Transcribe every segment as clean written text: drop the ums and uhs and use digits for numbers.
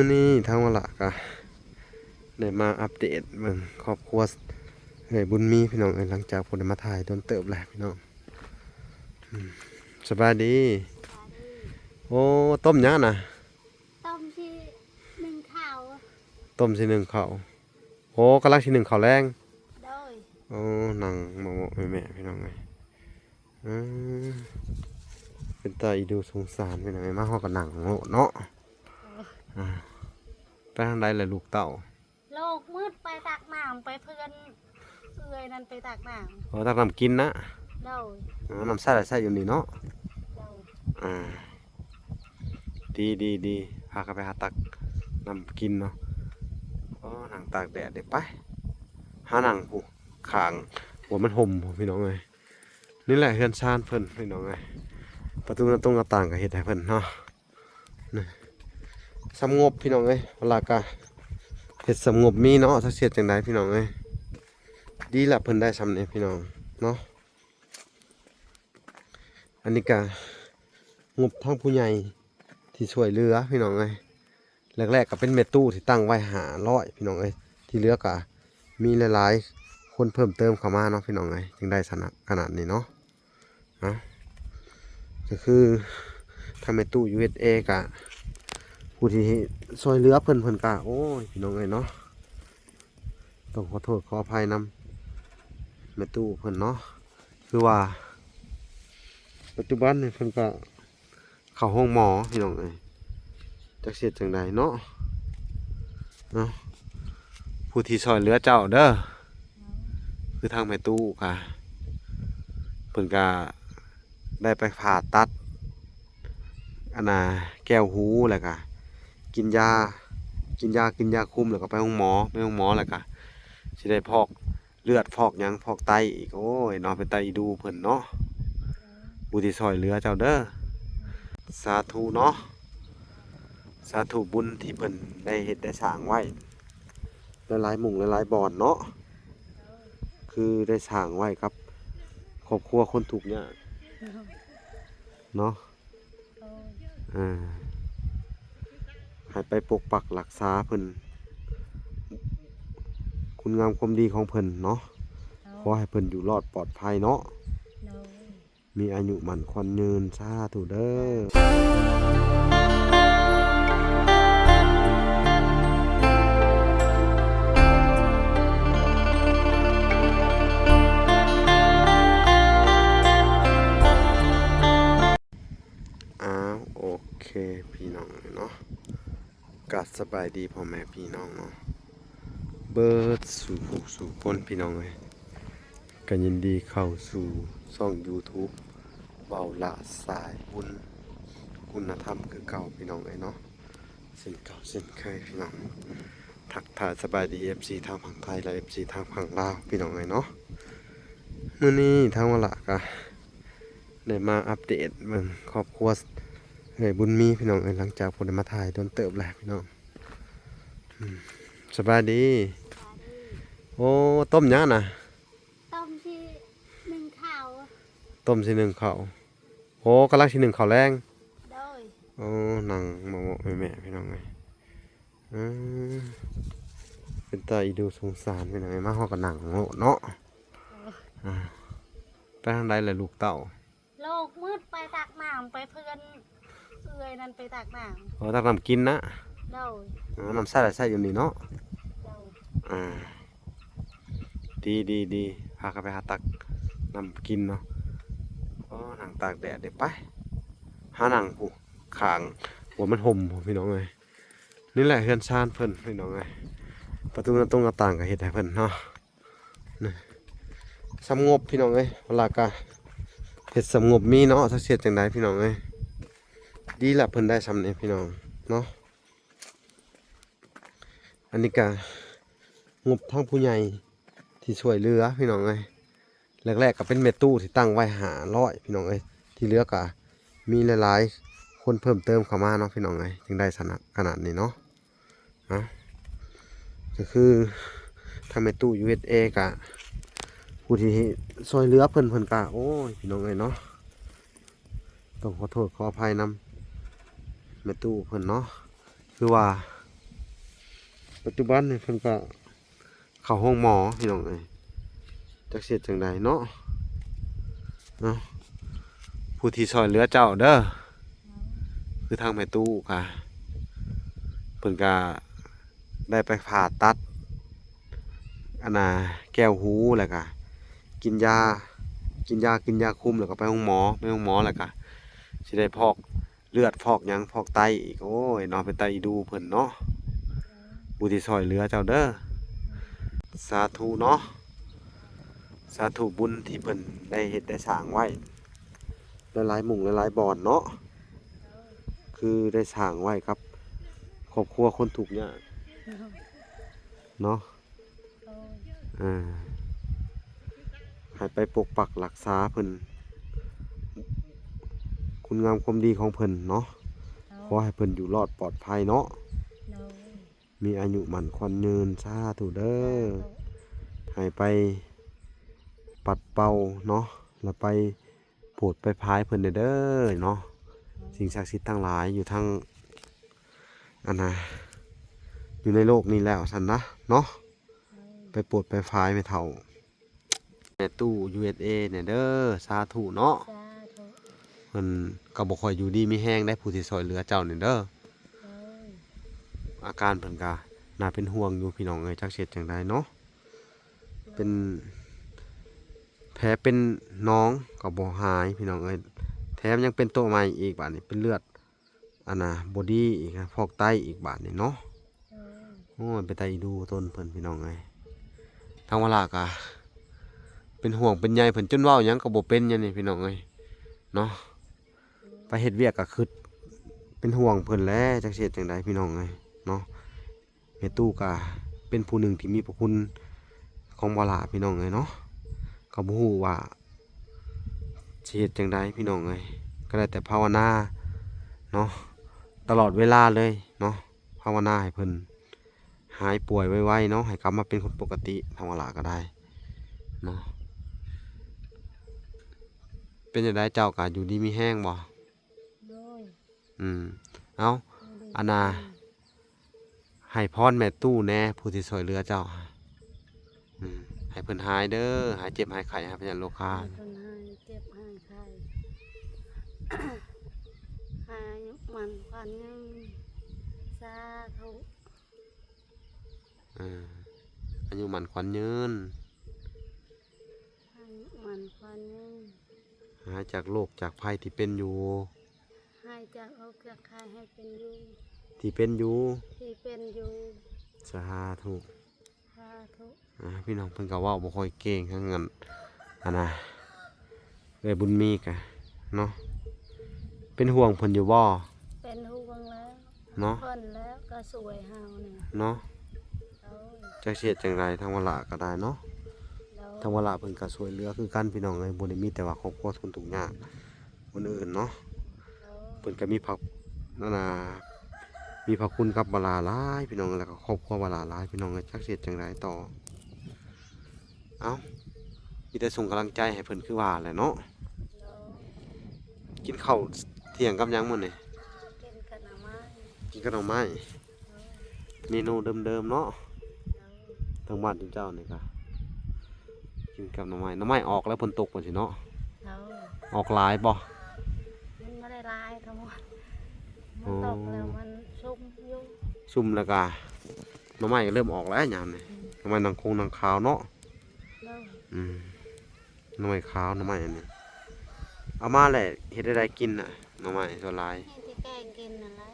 วันนี้ทั้งวันละก็ได้มาอัปเดตเบิ่งครอบครัวบุญมีพี่น้องหลังจากผมได้มาถ่ายโดนเติบแล้วพี่น้องสบายดีโอ้ต้มยังนะต้มที่หนึ่งข้าวต้มสิหนึ่งข้าวโอ้กำลังสิหนึ่งข้าวแรงโดยโอ้หนังหมอแม่พี่น้องไงเป็นตาอีดูสงสารพี่น้องมาฮอกับหนังเนาะไปทางใดเลยลูกเต่าโลกมืดไปตักน้ำไปเพื่อนเอื้อยนั่นไปตักน้โอ้ตักน้ำกินนะำโดยน้ำใส่ใส่อยู่นี่เนาะโดยดีพากันไปหาตักน้ำกินเนาะหนังตากแดดเด็กไปหาหนังผู้ขางหัวมันห่มพี่น้องเลยนี่แหละเฮือนชานเพิ่นพี่น้องเลยประตูหน้าต่างกับเฮ็ดให้เพิ่นเนาะสงบพี่น้องเลยเวลากะเฮ็ดสงบมีเนาะสักเสียจังไดพี่น้องเลยดีละเพิ่นได้สำเนียพี่น้องเนาะอันนี้กะงบทางผู้ใหญ่ที่ช่วยเหลือพี่น้องเลยแรกๆก็เป็นเมตู้ที่ตั้งไว้500พี่น้องเลยที่เหลือกะมีหลายๆคนเพิ่มเติมเข้ามาเนาะพี่น้องเลยจึงได้ขนาดนี้เนาะก็คือทำเมตู้ USA กะผู้ที่ช่วยเหลือเพิ่นกะโอ้ยพี่น้องเลยเนาะต้องขอโทษขออภัยนำเมตู้เพิ่นเนาะคือว่าปัจจุบันนี่เพิ่นก็เข้าห้องหมอพี่น้องเลยจักเสียจังใดเนาะผู้ที่ช่วยเหลือเจ้าเด้อคือทางแม่ตู้ค่ะเพิ่นก็ได้ไปผ่าตัดแก้วหูแล้วก็กินยาคุมแล้วก็ไปห้องหมอแล้วก็สิได้พอกเลือดพอกหยังพอกไตอีกโอ้ยนอนเป็นไตดูเพิ่นเนาะผู้ที่ช่วยเหลือเจ้าเด้อสาธุเนาะสาธุบุญที่เพิ่นได้เฮ็ดได้สร้างไว้หลายๆหมู่หลายๆบ่อนเนาะคือได้สร้างไว้ครับครอบครัวคนทุกข์เนี่ยเนาะให้ไปปกปักรักษาเพิ่นคุณงามความดีของเพิ่นเนาะขอให้เพิ่นอยู่รอดปลอดภัยเนาะมีอายุมั่นขวัญยืนสาธุเด้อโอเคพี่น้องเนาะกัดสบายดีพ่อแม่พี่น้องเนาะเบิดสู่คนพี่น้องเลยกันยินดีเข้าสู่ช่อง YouTube เบาละสายบุญคุณธรรมคือเก่าพี่น้องเลยเนาะเส้นเก่าเส้นเคยพี่น้องทักทายสบายดี FC ทางฝั่งไทยและ FC ทางฝั่งลาวพี่น้องเลยเนาะมื้อนี้ทั้งวันละก็ได้มาอัปเดตเบิ่งครอบครัวบุญมีพี่น้องหลังจากผมได้มาถ่ายโดนเติบแล้วพี่น้องสบายดีโอ้ต้มยังนะต้มที่หนึ่งข้าวต้มสิหนึ่งข้าวโอ้กำลังสิหนึ่งข้าวแรงโดยโอ้หนังหมอแม่พี่น้องไงเป็นตาอีดูสงสารพี่น้องมาฮอกับหนังเนาะไปทางใดเลยลูกเต่าโลกมืดไปตักน้ำไปเพื่อนเอื้อยนั่นไปตักน้ำโอ้ตักน้ำกินนะโดยน้ำใส่อยู่นี่เนาะโดยดีพากันไปหาตักน้ำกินเนาะหนังตากแดดเด็กไปหาหนังผู้ขางหัวมันห่มพี่น้องเลยนี่แหละเฮือนชานเพิ่นพี่น้องเลยประตูหน้าต่างกับเฮ็ดให้เพิ่นเนาะสงบพี่น้องเลยเวลากะเฮ็ดสงบมีเนาะสักเสียจังไดพี่น้องเลยดีละเพิ่นได้สำเนียพี่น้องเนาะอันนี้กะงบทางผู้ใหญ่ที่ช่วยเหลือพี่น้องเลยแรกๆก็เป็นเมตู้ที่ตั้งไว้500พี่น้องเลยที่เหลือกะมีหลายๆคนเพิ่มเติมเข้ามาเนาะพี่น้องเลยจึงได้ขนาดนี้เนาะก็คือทำเมตู้ USA กะผู้ที่ช่วยเหลือเพิ่นกะโอ้ยพี่น้องเลยเนาะต้องขอโทษขออภัยนำเมตู้เพิ่นเนาะคือว่า ปัจจุบันนี่เพิ่นก็เข้าห้องหมอพี่น้องเอ้ยจักเสียจังใดเนาะผู้ที่ช่วยเหลือเจ้าเด้อคือทางแม่ตู้ค่ะเพิ่นก็ได้ไปผ่าตัดอันน่ะแก้วหูแล้วก็กินยากินยาคุมแล้วก็ไปห้องหมอแล้วก็สิได้พอกเลือดพอกหยังพอกไตอีกโอ้ยเนาะเป็นไตดูเพิ่นเนาะผู้ที่ช่วยเหลือเจ้าเด้อสาธุเนาะสาธุบุญที่เพิ่นได้เฮ็ดได้สร้างไว้หลายๆหมู่หลายๆบ่อนเนาะคือได้สร้างไว้ครับครอบครัวคนทุกข์ยากเนาะให้ไปปกปักรักษาเพิ่นคุณงามความดีของเพิ่นเนาะขอให้เพิ่นอยู่รอดปลอดภัยเนาะมีอายุมั่นขวัญยืนสาธุเด้อให้ไปปัดเป่าเนาะแล้วไปโปรดไปพายเพิ่นเด้อเนาะสิ่งศักดิ์สิทธิ์ทั้งหลายอยู่ทั้งอันน่ะอยู่ในโลกนี้แล้วซั่นนะเนาะไปโปรดไปพายไม่เท่าแม่ตู้ USA เนี่ยเด้อสาธุเนาะเพิ่นก็บ่ค่อยอยู่ดีมีแห้งได้ผู้ที่ช่วยเหลือเจ้านี่เด้ออาการเพิ่นก็น่าเป็นห่วงอยู่พี่น้องเอ้ยจักเฮ็ดจังไดเนาะเป็นแผลเป็นน้องก็บ่หายพี่น้องเอ้ยแถมยังเป็นตัวใหม่อีกบาดนี้เป็นเลือดอันน่ะบอดี้อีกนะพอกไตอีกบาดนี้เนาะโอ้ยไปไตดูต้นเพิ่นพี่น้องเอ้ยทางเวลาก็เป็นห่วงเป็นใยเพิ่นจนเว้าหยังก็บ่เป็นหยังนี่พี่น้องเอ้ยเนาะไปเฮ็ดเวียกก็คิดเป็นห่วงเพิ่นแหละจักสิเฮ็ดจังไดพี่น้องเอ้ยเนาะแม่ตู้ก็เป็นผู้หนึ่งที่มีพระคุณของบ่ล่ะพี่น้องเอ้ยเนาะก็บ่ฮู้ว่าสิเฮ็ดจังไดพี่น้องเอ้ยก็ได้แต่ภาวนาเนาะตลอดเวลาเลยเนาะภาวนาให้เพิ่นหายป่วยไวๆเนาะให้กลับมาเป็นคนปกติทางเวลาก็ได้เนาะเป็นจังไดเจ้าก็อยู่ดีมีแห้งบ่เอาอันน่ะให้พรแม่ตู้แน่ผู้ที่ช่วยเหลือเจ้าให้เพิ่นหายเด้อหายเจ็บหายไข้หายพยาธิโรคาเพิ่นหายเจ็บหายไข้ หายมันควันยืนสาธุ อายุมันขวัญยืนหายมันควันยืนหายจากโรคจากภัยที่เป็นอยู่หายจากโรคจากไข้ให้เป็นอยู่ที่เป็นอยู่สาธุ พี่น้องเพิ่นก็เว้าบ่ค่อยเก่งทั้งนั้นอันน่ะเอ้ยบุญมีกะเนาะเป็นห่วงเพิ่นอยู่บ่เป็นห่วงแล้วเนาะเพิ่นแล้วก็สวยเฮานี่เนาะจักสิเฮ็ดจังไดทางวลาก็ได้เนาะทางวลาเพิ่นก็ช่วยเหลือคือกันพี่น้องเอ้ยบ่ได้มีแต่ว่าครอบครัวทุกข์ยากคนอื่นเนาะเพิ่นก็มีพระคุณกับบาลาหลายพี่น้องแล้วก็ครอบครัวบาลาหลายพี่น้องจักสิเฮ็ดจังไดต่อมีแต่ส่งกำลังใจให้เพิ่นคือว่าแหละเนาะกินข้าวเที่ยงกับหยังมื้อนี่กินกับหน่อไม้เมนูเดิมๆเนาะทางบ้านเจ้านี่ก็กินกับหน่อไม้ออกแล้วฝนตกบ่สิเนาะออกหลายบ่มันไม่ได้ลายทั้งหมดมันตกแล้วมันซุ่มอยู่ซุ่มแล้วก็หน่อไม้ก็เริ่มออกแล้วยามนี่หน่อไม้นางขาวเนาะหน่อไม้ขาวหน่อไม้อันนี้เอามาแหละเฮ็ดได้กินน่ะหน่อไม้ส่วนหลายที่แกงกินนั่นแหละ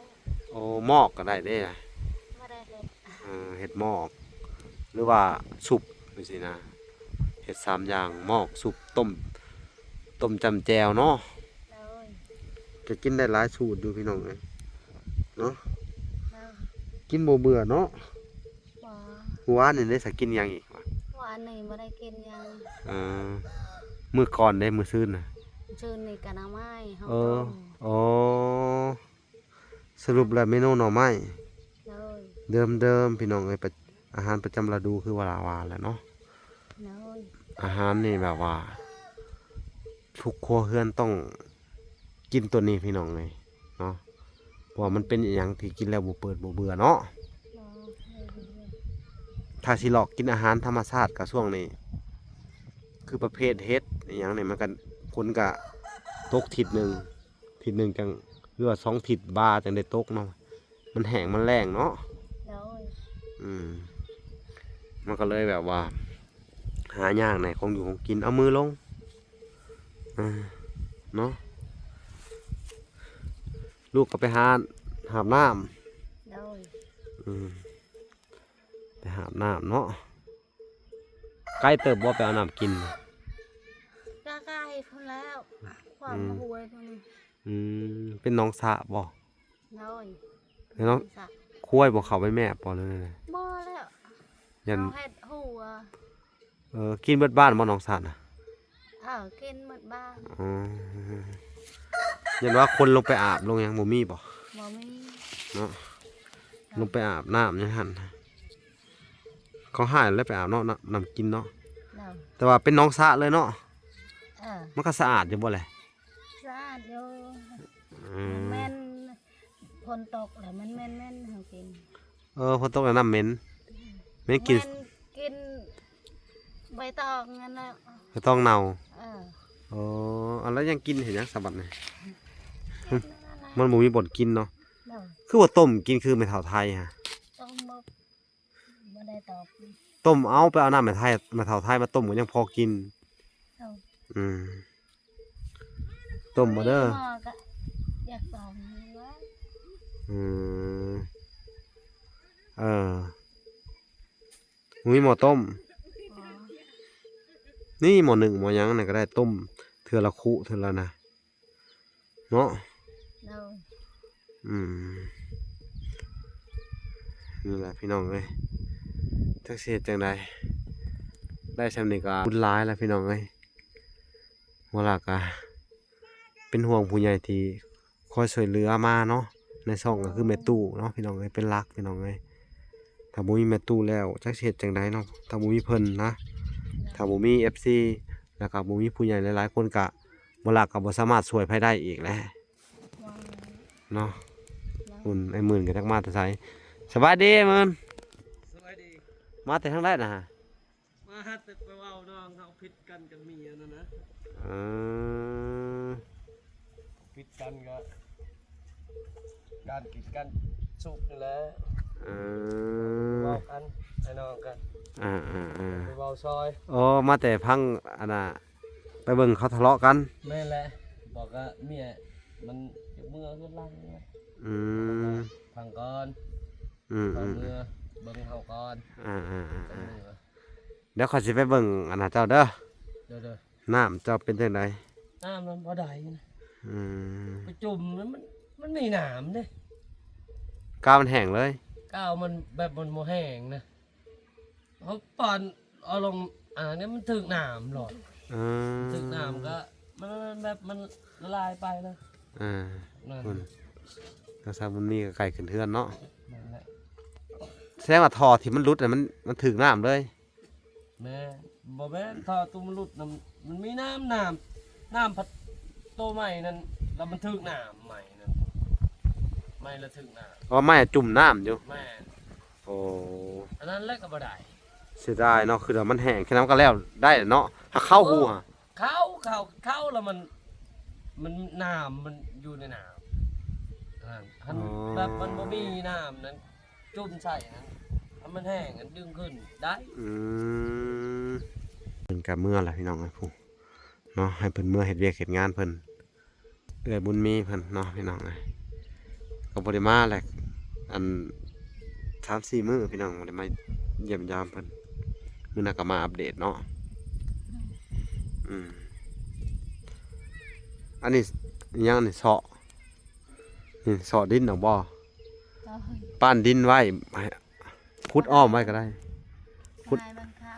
โอ้หมอกก็ได้เด้บ่ได้เฮ็ดเฮ็ดหมอกหรือว่าสุปจังซี่นะเฮ็ด3อย่างหมอกสุปต้มจำแจ่วเนาะก็กินได้หลายสูตรอยู่พี่น้องเอ้ยเนาะกินบ่เบื่อเนาะหวานนี่ได้สักกินหยังอีกวะหวานนี่บ่ได้กินหยังมื้อก่อนได้มื้อซื่นน่ะซื่นนี่ก็หน่อไม้เฮาอ๋อสรุปแล้วเมนูหน่อไม้เดิมพี่น้องเอ้ยอาหารประจำฤดูคือว่าแหละเนาะอาหารนี่แบบว่าทุกครัวเรือนต้องกินตัวนี้พี่น้องเลยเนาะเพราะมันเป็นอย่างที่กินแล้วบ่เปิดบ่เบื่อเนาะ ถ้าสิหลอกกินอาหารธรรมชาติก็ช่วงนี้คือประเภทเฮ็ดอหย่างนี้มันก็คนก็ตกทิศหนึ่งจังหรือว่า2 ทิศบาจังได้ตกเนาะมันแห้งมันแล้งเนาะ โดย มันก็เลยแบบว่าหายากในของอยู่ของกินเอามือลงเนาะลูกก็ไปหาบน้ โดย ำไปหาบน้ำเนาะใกล้เติบบ่ไปเอาน้ำกิน ก็ใกล้พุ่นแล้วความหวยพุ่น เป็นน้องสะบ่ โดย เป็นน้องคุ้ยบ่เข้าไปแม่บ่เลย บ่แล้ว ยัน เอาเฮ็ดหัว กินเบิดบ้านบ่น้องสะน่ะ กินหมดบ้าน ยันว่าคนลงไปอาบลงยังบ่มีบ่ บ่มี เนาะลงไปอาบน้ำยังหันเขาหายแล้วไปอาบเนาะน้ำกินเนาะ โดย แต่ว่าเป็นน้องสะเลยเนาะ เ มันก็สะอาดอยู่บ่แหละ สะอาดอยู่มันแม่นฝนตกแล้วมันแม่นเฮากิน พอตกแล้วน้ำเหม็นไม่กิน แม่กินใบตองนั่นแหละ ก็ต้องเน่า เออ อันแล้วยังกินเห็นยังสะบัดนี่ กินนั่นแหละ มันบ่มีบ่นกินเนาะ โดย คือว่าต้มกินคือไม่เท่าไทยฮะ ต้องบ่ได้ตอบ ต้มเอาไปเอาน้ำไม่ไทยไม่เท่าไทยมาต้มก็ยังพอกิน เอา ต้มมาเด้อ หม้ก็อยากตอบว่า อืมมีหม้อต้ม อ๋อ นี่หม้อหนึ่งหม้อหยังนี่ก็ได้ต้มเทื่อละคุเทื่อละนะเนาะ เรา นี่แหละพี่น้องเอ้ยจักสิเฮ็ดจังไดได้ซำนี้ก็บุญหลายแล้วพี่น้องเอ้ยว่าล่ะก็เป็นห่วงผู้ใหญ่ที่คอยช่วยเหลือมาเนาะในช่องก็คือแม่ตู้เนาะพี่น้องเอ้ยเป็นหลักพี่น้องเอ้ยถ้าบ่มีแม่ตู้แล้วจักสิเฮ็ดจังไดเนาะถ้าบ่มีเพิ่นนะถ้าบ่มี FC แล้วก็บ่มีผู้ใหญ่หลายๆคนก็บ่ล่ะก็บ่สามารถช่วยไผได้อีกแล้ว วาง เนาะ แล้ว คุณไอ้หมื่นก็จักมาแต่ไสสบายดีหมื่น สวัสดี มาแต่ทางใดนะฮะ มาฮัดแต่ไปเว่าน้องเขาผิดกันกับเมียนะนะ เออ ผิดกันก็การกินกันสุกนี่แหละ เอ เว่ากันไอ้น้องกัน ไปเว่าซอย โอ้มาแต่พังอันน่ะไปเบิ่งเขาทะเลาะกัน แม่นแหละบอกว่าเมียมันเมื่อขึ้นลังนะ อืม พังก่อน อืม พั อื ง ม เมื่อเบิ่งเขาก่อน อ่า จังเมื่อ เดี๋ยวเขาสิไปเบิ่งอันน่ะเจ้าเด้อ เดี๋ยว น้ำเจ้าเป็นจังได น้ำมันบ่ได้นะ อืม ไปจุ่มแล้วมันมีหนามเด้ กามันแห้งเลย ก้าวมันแบบมันโมแห้งนะเพราะปอนเอาลงนี้มันถึกหนามหลอด อืม ถึกหนามก็มันแบบมันละลายไปนะ นั่น คุณกระซาบุญมีกับไก่ขึ้นเทือนเนาะ นั่นแหละ แสดงว่าท่อที่มันรุดน่ะมันถึงน้ำเลย แม่บ่แม่นทอตุ้มนหลุดมันมีน้ำพัดโตใหม่นั่นแล้วมันถึกหนามใหม่นั่นใหม่ละถึกหนาม เพราะไม่จุ่มน้ำอยู่ แม่ โอ้ อันนั้นแหละก็บ่ได้ เสียดายเนาะคือว่ามันแห้งแค่นั้นก็แล้วได้แหละเนาะถ้าเข้าหูอะ เข้าแล้วมันน้ำมันอยู่ในน้ำอันแบบมันบ่มีน้ำนั้นจุ่มใส่นั้นถ้ามันแห้งอันดึงขึ้นได้ เพิ่นกับเมื่อแหละพี่น้องไอ้ผู้เนาะให้เพิ่นเมื่อเฮ็ดเวียกเฮ็ดงานเพิ่นเอื้อยบุญมีเพิ่นเนาะพี่น้องไอ้ก็บ่ได้มาแหละอัน 3-4 มื้อพี่น้องบ่ได้มาเยี่ยมยามเพิ่นมื้อหน้าก็มาอัปเดตเนาะอันนี้อิหยังนี่เสาะนี่เสาะดินเอาบ่ เรา ป้านดินไว้ขุดอ้อมไว้ก็ได้ พุด ให้มันเข้า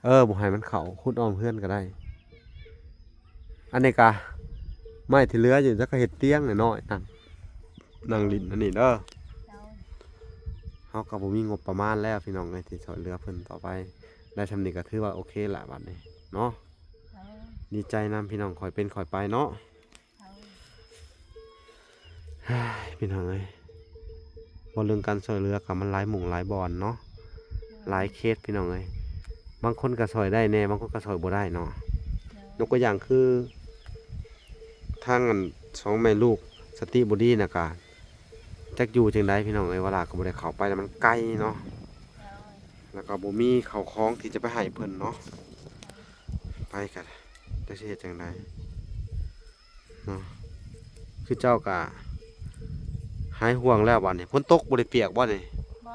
แล้ว บ่ให้มันเข้าขุดอ้อมเพื่อนก็ได้ อันนี้ก็ไม้ที่เหลืออยู่จักก็เฮ็ดเตียงน้อยๆนั่งลิ้นอันนี้เด้อ เรา เฮาก็บ่มีงบประมาณแล้วพี่น้องเอ้ยที่ช่วยเหลือเพิ่นต่อไปได้ทำนี้ก็ถือว่าโอเคละบัดนี้เนาะ เรา ดีใจนํพี่น้องคอยเป็นคอยไปเนาะ เรา พี่น้องเอ้ยบ่เรื่องการช่วยเหลือก็มันหลายหมู่หลายบอนเนาะ เรา หลายเคสพี่น้องเอ้ยบางคนก็ซอยได้แน่บางคนก็ซอยบ่ได้เนาะยกตัวอย่างคือทางอันสองแม่ลูกสติบ่ดีน่ะก็จักอยู่จังไดพี่น้องเอ้ยเวลาก็บ่ได้เข้าไปแล้วมันไกลเนาะแล้วก็บ่มีข้าวของที่จะไปให้เพิ่นเนาะไปกันจะสิเฮ็ดจังไดเนาะคือเจ้าก็หายห่วงแล้วบัดนี้ฝนตกบ่ได้เปียกบ่นี่ บ่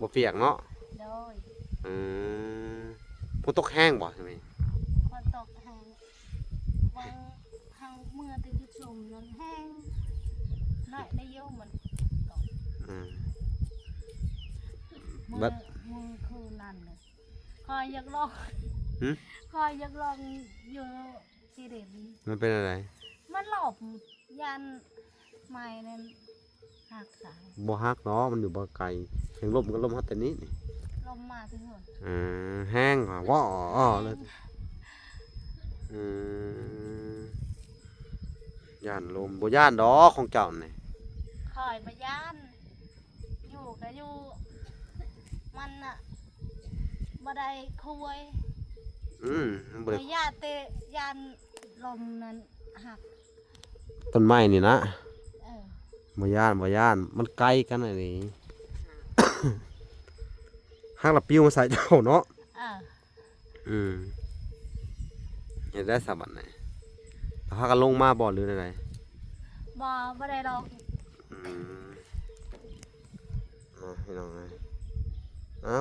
บ่เปียกเนาะ โดย เออฝนตกแห้งบ่ใช่ไหม คนตกแห้งบางทางเมื่อที่ชมนั้นแห้งน้อยได้เยอะมัน อืม มื บั อ ด มือคือนั่นเลยคอยอยากลอง หึ คอยอยากลองอยู่ที่เด็ด มันเป็นอะไร มันหลบยันไม้นั่นหักสาย บ่ฮักเนาะมันอยู่บ่ไกลเสียงลมก็ลมฮัดแต่นี้นี่ ลมมาที่หุ่น แห้งว่ะว้ออ้อเลยอืมย่านลมบ่ย่านดอกของเจ้านี่ คอยไปย่านอยู่ก็อยู่มันอะบ่ได้คุย มันบ่ ไป ได้ ย่านเตะยันลมนั้นหัก ต้นไม้นี่นะ เออ บ่ย่านบ่ย่านมันไกลกันอันนี้ ฮักละปิ้วมาใส่เจ้าเนาะ เออ เห็นได้สาบัดไหนแล้วพากันลงมาบ่หรืออะไร บ่ได้ดอก พี่น้องไง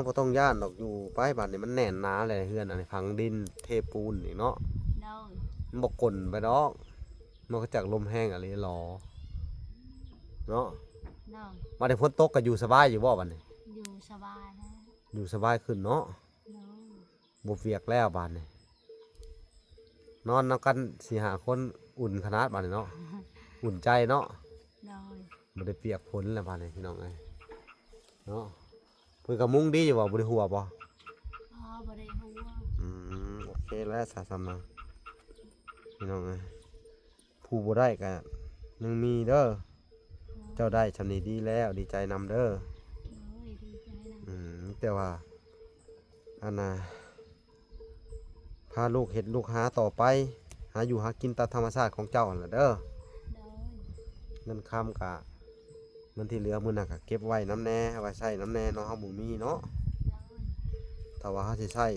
บ่ต้องย่านดอกอยู่ไปบัดนี้มันแน่นหนาเลยเฮือนอันนี้พังดินเทปูนนี่เนาะ เด้อ มันบ่กลนไปดอกมันก็จากลมแห้งอะไรรอเนาะ เด้อ มาได้ฝนตกก็อยู่สบายอยู่บ่บัดนี้ อยู่สบายนะ อยู่สบายขึ้นเนาะ เด้อ บ่เวียกแล้วบัดนี้นอนนำกัน4-5คนอุ่นขนาดบัดนี้เนาะอุ่นใจเนาะ เด้อ บ่ได้เปียกฝนแล้วบัดนี้พี่น้องเอ้ยเนาะเพิ่นก็มุงดีอยู่บ่บ่ได้หัวบ่ บ่ได้หัว โอเคแล้วสาสำนักพี่น้องเอ้ยผู้บ่ได้ก็ยังมีเด้อเจ้าได้ชำนี้ดีแล้วดีใจนำเด้อ โอ้ยดีใจนะ แต่ว่าอันน่ะพาลูกเฮ็ดลูกหาต่อไปหาอยู่หากินตามธรรมชาติของเจ้าหั่นล่ะเด้อ เด้อ เงินค้ำกะเงินที่เหลือมื้อน่ะก็เก็บไว้น้ำแน่เอาไว้ใช้น้ำแน่เนาะเฮาบ่มีเนาะ เด้อ ถ้าว่าเฮาสิใช้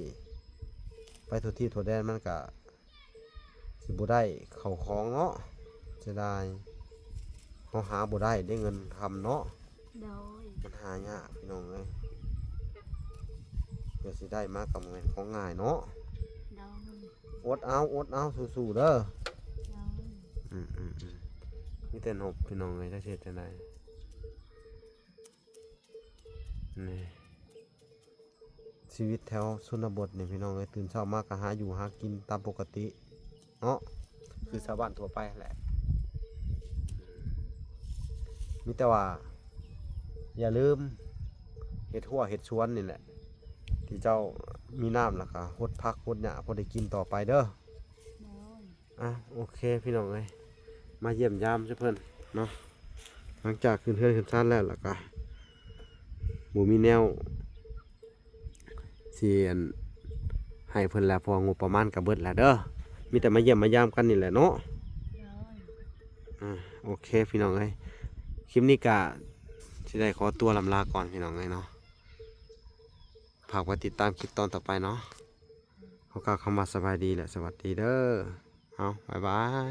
ไปทั่วที่ทั่วแดนมันก็สิบ่ได้เข้าของเนาะเสียดายเฮาหาบ่ได้ได้เงินคำเนาะ เด้อ มันหายากพี่น้องเอ้ยเดี๋ยวสิได้มากับแม่นของง่ายเนาะ เด้อ อดเอาสู้ๆเด้อ เด้อ มีแต่นบพี่น้องเลยถ้าเช็ดจะได้นี่ชีวิตแถวชนบทเนี่ยพี่น้องเลยตื่นเช้ามาก็หาอยู่หากินตามปกติเนาะคือชาวบ้านทั่วไปแหละมีแต่ว่าอย่าลืมเห็ดหัวเห็ดชวนนี่แหละที่เจ้ามีน้ำแล้วก็หดพักหดหญ้าพอได้กินต่อไปเด้อ เด้อ โอเคพี่น้องเลยมาเยี่ยมยามเพื่อนเนาะหลังจากขึ้นเทือนขึ้นซ่านแล้วล่ะก็หมูมีแนวเสียนให้เพิ่นแล้วพองบประมาณกับเบิดแล้วเด้อมีแต่มาเยี่ยมมายามกันนี่แหละเนาะ เด้อ โอเคพี่น้องเลยคลิปนี้ก็สิได้ขอตัวลำลาก่อนพี่น้องเลยเนาะฝากไว้ติดตามคลิปตอนต่อไปเนาะเขากล่าวคำว่าสบายดีแหละสวัสดีเด้อเอาบ๊ายบาย